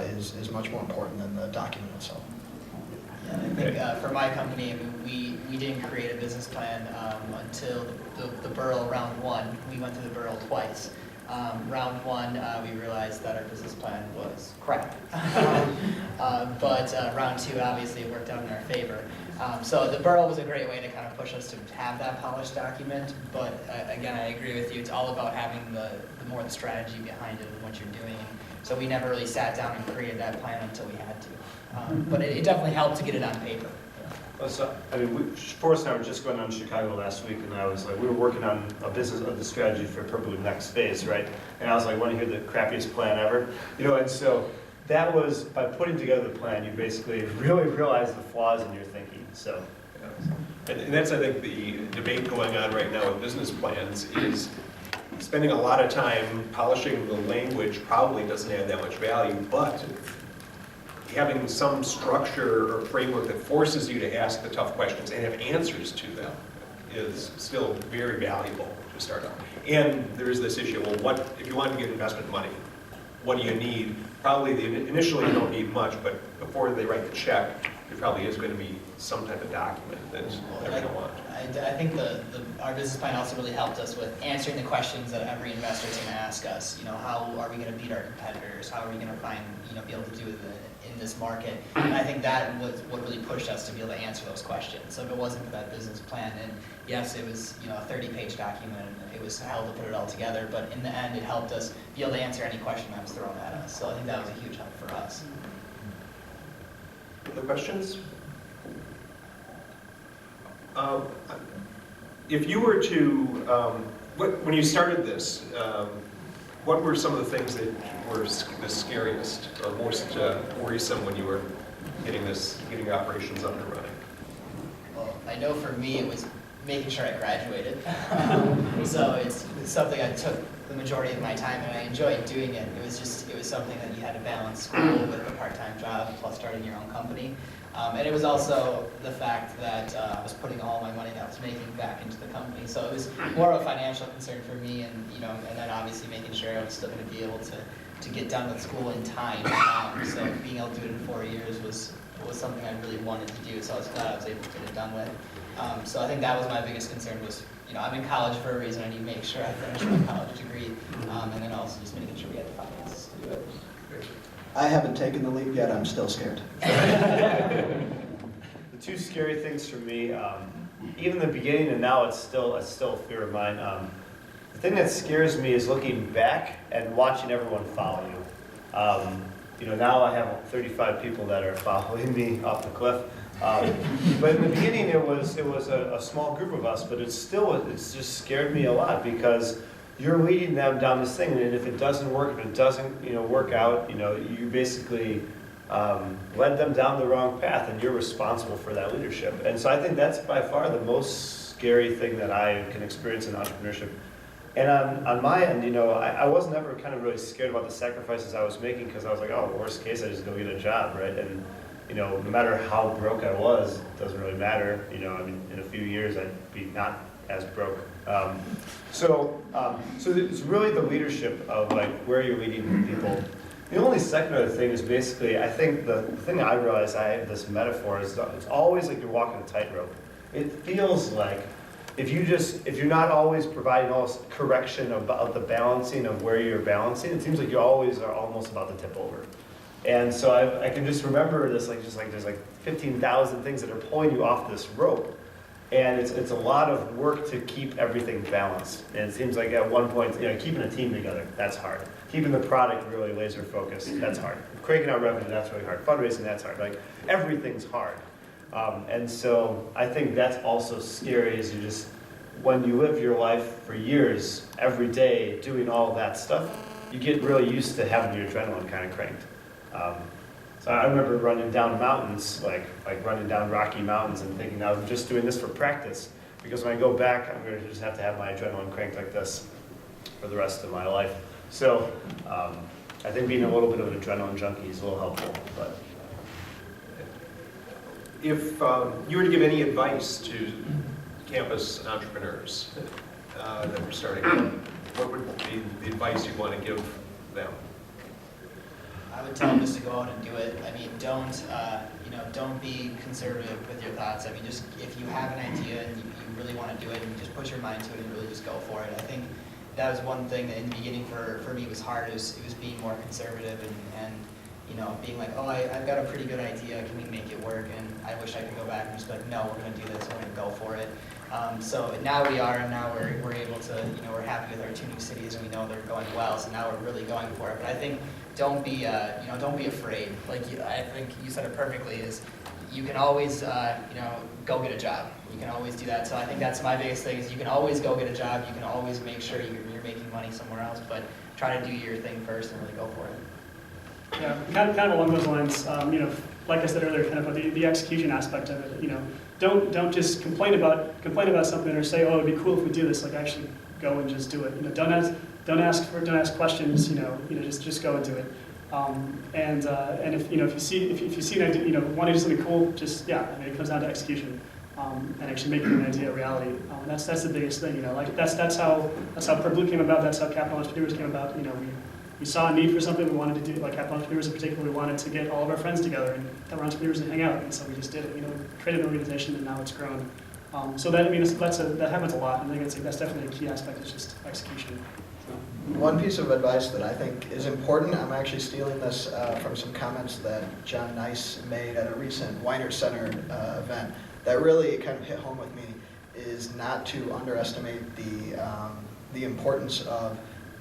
is much more important than the document itself. Yeah, I think for my company, we didn't create a business plan until the Burl round one. We went through the Burl twice. Round one, we realized that our business plan was crap. But round two, obviously, it worked out in our favor. So the Burl was a great way to kind of push us to have that polished document. But again, I agree with you. It's all about having the more the strategy behind it and what you're doing. So we never really sat down and created that plan until we had to. But it definitely helped to get it on paper. So, Forrest and I were just going on to Chicago last week, and I was like, we were working on the strategy for Purple next phase, right? And I was like, want to hear the crappiest plan ever? And so that was, by putting together the plan, you basically really realize the flaws in your thinking, so. And that's, I think, the debate going on right now with business plans is spending a lot of time polishing the language probably doesn't add that much value, but having some structure or framework that forces you to ask the tough questions and have answers to them is still very valuable to start out. And there is this issue, well, if you want to get investment money, what do you need? Probably initially you don't need much, but before they write the check, there probably is going to be some type of document that they're going to want. I think our business plan also really helped us with answering the questions that every investor is going to ask us. How are we going to beat our competitors? How are we going to be able to do it in this market? And I think that was what really pushed us to be able to answer those questions. So if it wasn't for that business plan, and yes, it was a 30-page document, and it was hell to put it all together, but in the end, it helped us be able to answer any question that was thrown at us. So I think that was a huge help for us. Other questions? If you were to, when you started this, what were some of the things that were the scariest or most worrisome when you were getting your operations up and running? Well, I know for me it was making sure I graduated. So it's something I took the majority of my time, and I enjoyed doing it. It was something that you had to balance school with a part-time job plus starting your own company. And it was also the fact that I was putting all my money that I was making back into the company. So it was more of a financial concern for me, and and then obviously making sure I was still going to be able to get done with school in time. So being able to do it in 4 years was something I really wanted to do. So I was glad I was able to get it done with. So I think that was my biggest concern was, I'm in college for a reason. I need to make sure I finish my college degree, and then also just making sure we had the finances to do it. I haven't taken the leap yet, I'm still scared. The two scary things for me, even in the beginning and now it's still a fear of mine. The thing that scares me is looking back and watching everyone follow you. Now I have 35 people that are following me off the cliff. But in the beginning it was a small group of us, but it's just scared me a lot because you're leading them down this thing, and if it doesn't work, if it doesn't work out, you basically led them down the wrong path, and you're responsible for that leadership. And so I think that's by far the most scary thing that I can experience in entrepreneurship. And on my end, I was never kind of really scared about the sacrifices I was making because I was like, oh, worst case, I just go get a job, right? And no matter how broke I was, it doesn't really matter. In a few years, I'd be not as broke. So it's really the leadership of like where you're leading people. The only second other thing is basically, I think the thing I realized, I have this metaphor, is it's always like you're walking a tightrope. It feels like if you're not always providing all this correction about the balancing of where you're balancing, it seems like you always are almost about to tip over. And so I can just remember this, there's like 15,000 things that are pulling you off this rope. And it's a lot of work to keep everything balanced. And it seems like at one point, keeping a team together, that's hard. Keeping the product really laser focused, that's hard. Cranking out revenue, that's really hard. Fundraising, that's hard. Like everything's hard. And so I think that's also scary is when you live your life for years, every day, doing all of that stuff, you get really used to having your adrenaline kind of cranked. So I remember running down mountains, like running down rocky mountains and thinking I'm just doing this for practice because when I go back, I'm going to just have to have my adrenaline cranked like this for the rest of my life. So I think being a little bit of an adrenaline junkie is a little helpful. But if you were to give any advice to campus entrepreneurs that were starting out, what would be the advice you want to give them? I would tell them just to go out and do it. I mean, don't be conservative with your thoughts. I mean, just if you have an idea and you really want to do it, and just put your mind to it and really just go for it. I think that was one thing that in the beginning for me was hard. It was being more conservative and being like, oh, I've got a pretty good idea. Can we make it work? And I wish I could go back and just be like, no, we're going to do this. We're going to go for it. So now we are, and now we're able to, we're happy with our 2 new cities, and we know they're going well. So now we're really going for it. But I think don't be afraid. Like I think you said it perfectly. Is you can always, go get a job. You can always do that. So I think that's my biggest thing. Is you can always go get a job. You can always make sure you're making money somewhere else. But try to do your thing first and really go for it. Yeah, kind of along those lines. Like I said earlier, kind of the execution aspect of it. Don't just complain about something or say, oh, it'd be cool if we do this. Like actually go and just do it. Don't ask questions. Just go and do it. And if you see an idea, want to do something cool, it comes down to execution and actually making an idea a reality. That's the biggest thing. That's how PerBlue came about. That's how Capital Entrepreneurs came about. We saw a need for something we wanted to do, like Capital Entrepreneurs in particular. We wanted to get all of our friends together and have our entrepreneurs and hang out, and so we just did it. Created an organization, and now it's grown. So that happens a lot, and I think that's definitely a key aspect. Is just execution. One piece of advice that I think is important, I'm actually stealing this from some comments that John Nice made at a recent Weiner Center event that really kind of hit home with me, is not to underestimate the importance of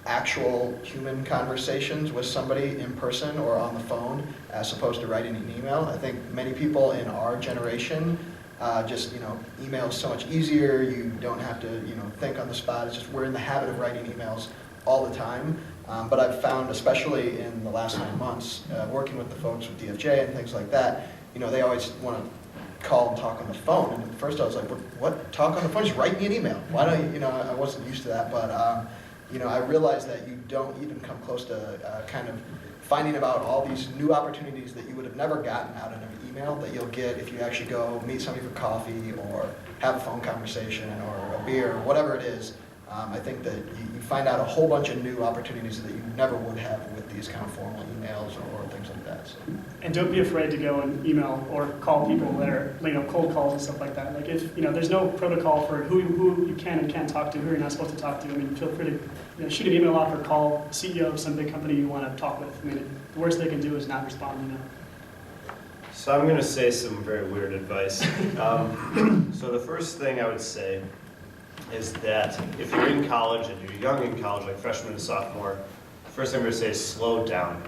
actual human conversations with somebody in person or on the phone as opposed to writing an email. I think many people in our generation email is so much easier. You don't have to think on the spot. It's just we're in the habit of writing emails all the time. But I've found, especially in the last 9 months, working with the folks with DFJ and things like that, they always want to call and talk on the phone. And at first I was like, what? Talk on the phone? Just write me an email. Why don't you? I wasn't used to that, but I realized that you don't even come close to kind of finding about all these new opportunities that you would have never gotten out of an email that you'll get if you actually go meet somebody for coffee or have a phone conversation or a beer or whatever it is. I think that you find out a whole bunch of new opportunities that you never would have with these kind of formal emails or things like that. So. And don't be afraid to go and email or call people that are, cold calls and stuff like that. Like if, there's no protocol for who you can and can't talk to, who you're not supposed to talk to. I mean, feel free to shoot an email off or call the CEO of some big company you want to talk with. I mean, the worst they can do is not respond, So I'm going to say some very weird advice. So the first thing I would say is that if you're in college and you're young in college, like freshman and sophomore, the first thing I'm going to say is slow down.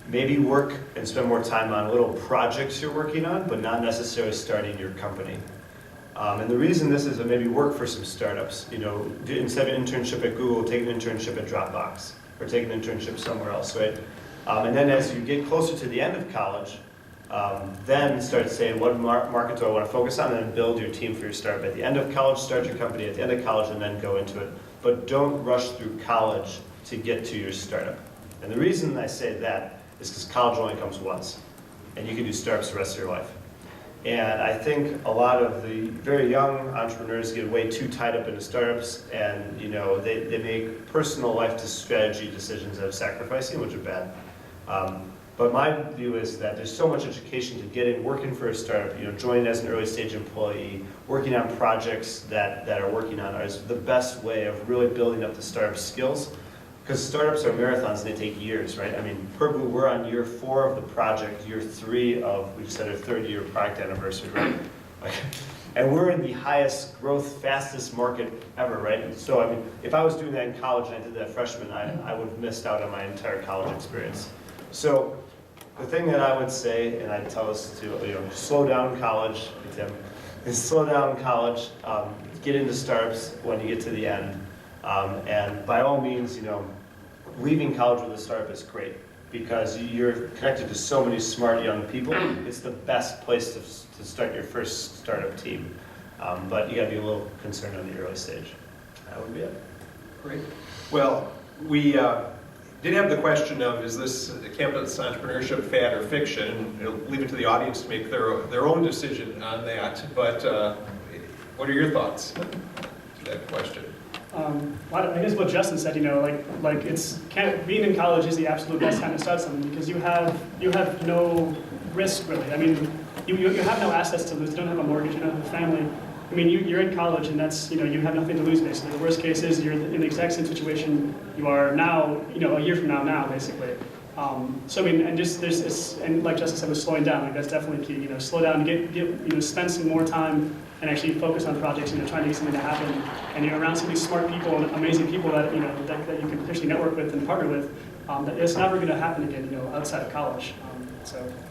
Maybe work and spend more time on little projects you're working on, but not necessarily starting your company. And the reason this is maybe work for some startups. Instead of an internship at Google, take an internship at Dropbox, or take an internship somewhere else, right? And then as you get closer to the end of college, then start saying, what market do I want to focus on, and then build your team for your startup. At the end of college, start your company at the end of college, and then go into it. But don't rush through college to get to your startup. And the reason I say that is because college only comes once, and you can do startups the rest of your life. And I think a lot of the very young entrepreneurs get way too tied up into startups, and they make personal life to strategy decisions that are sacrificing, which are bad. But my view is that there's so much education to get in, working for a startup, joining as an early stage employee, working on projects that are working on is the best way of really building up the startup skills. Because startups are marathons and they take years, right? I mean, PurBlue, we're on year 4 of the project, year 3 of, we just had our 3rd year product anniversary, right? And we're in the highest growth, fastest market ever, right? So, I mean, if I was doing that in college and I did that freshman, I would have missed out on my entire college experience. So, the thing that I would say, and I tell us to, slow down in college, Tim, is slow down in college, get into startups when you get to the end. And by all means, leaving college with a startup is great because you're connected to so many smart young people. It's the best place to start your first startup team. But you got to be a little concerned on the early stage. That would be it. Great. Well, we did have the question of, is this campus entrepreneurship fad or fiction? And I'll leave it to the audience to make their own decision on that. But what are your thoughts to that question? I guess what Justin said, being in college is the absolute best time to start something because you have no risk really. I mean, you have no assets to lose. You don't have a mortgage. You don't have a family. I mean, you're in college and that's you have nothing to lose basically. The worst case is you're in the exact same situation you are now. A year from now basically. So I mean, and like Justin said, with slowing down, that's definitely key. Slow down, spend some more time and actually focus on projects. Trying to get something to happen. And you're around some of these smart people and amazing people that that you can potentially network with and partner with. That it's never going to happen again. Outside of college.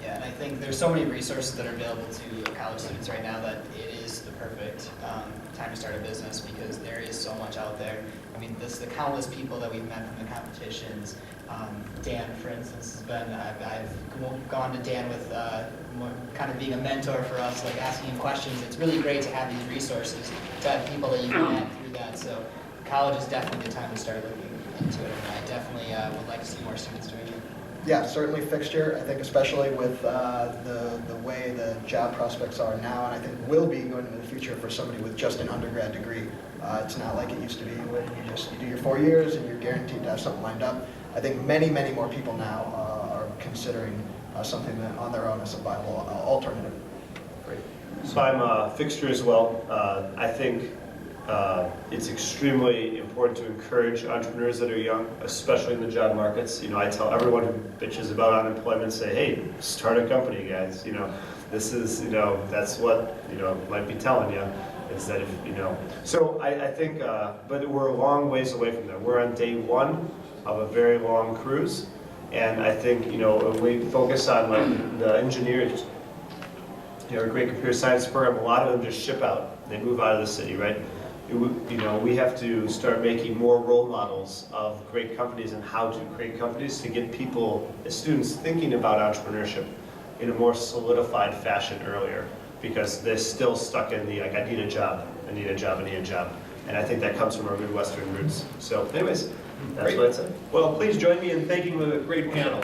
Yeah, and I think there's so many resources that are available to college students right now that it is the perfect time to start a business because there is so much out there. I mean, the countless people that we've met from the competitions. Dan, for instance, has been, I've gone to Dan with kind of being a mentor for us, like asking him questions. It's really great to have these resources, to have people that you can met through that. So college is definitely the time to start looking into it, and I definitely would like to see more students doing it. Yeah, certainly Fixture. I think especially with the way the job prospects are now, and I think will be going into the future for somebody with just an undergrad degree. It's not like it used to be when you do your 4 years and you're guaranteed to have something lined up. I think many more people now are considering something that on their own is a viable alternative. Great. So I'm a Fixture as well. I think it's extremely important to encourage entrepreneurs that are young, especially in the job markets. I tell everyone who bitches about unemployment, say, hey, start a company, guys. This is, that's what, might be telling you. Is that if, So I think, but we're a long ways away from that. We're on day 1 of a very long cruise. And I think, if we focus on like the engineers, a great computer science program, a lot of them just ship out. They move out of the city, right? We have to start making more role models of great companies and how to create companies to get people, as students, thinking about entrepreneurship in a more solidified fashion earlier. Because they're still stuck in the, I need a job, I need a job. And I think that comes from our Midwestern roots. So anyways, that's what I'd say. Well, please join me in thanking the great panel.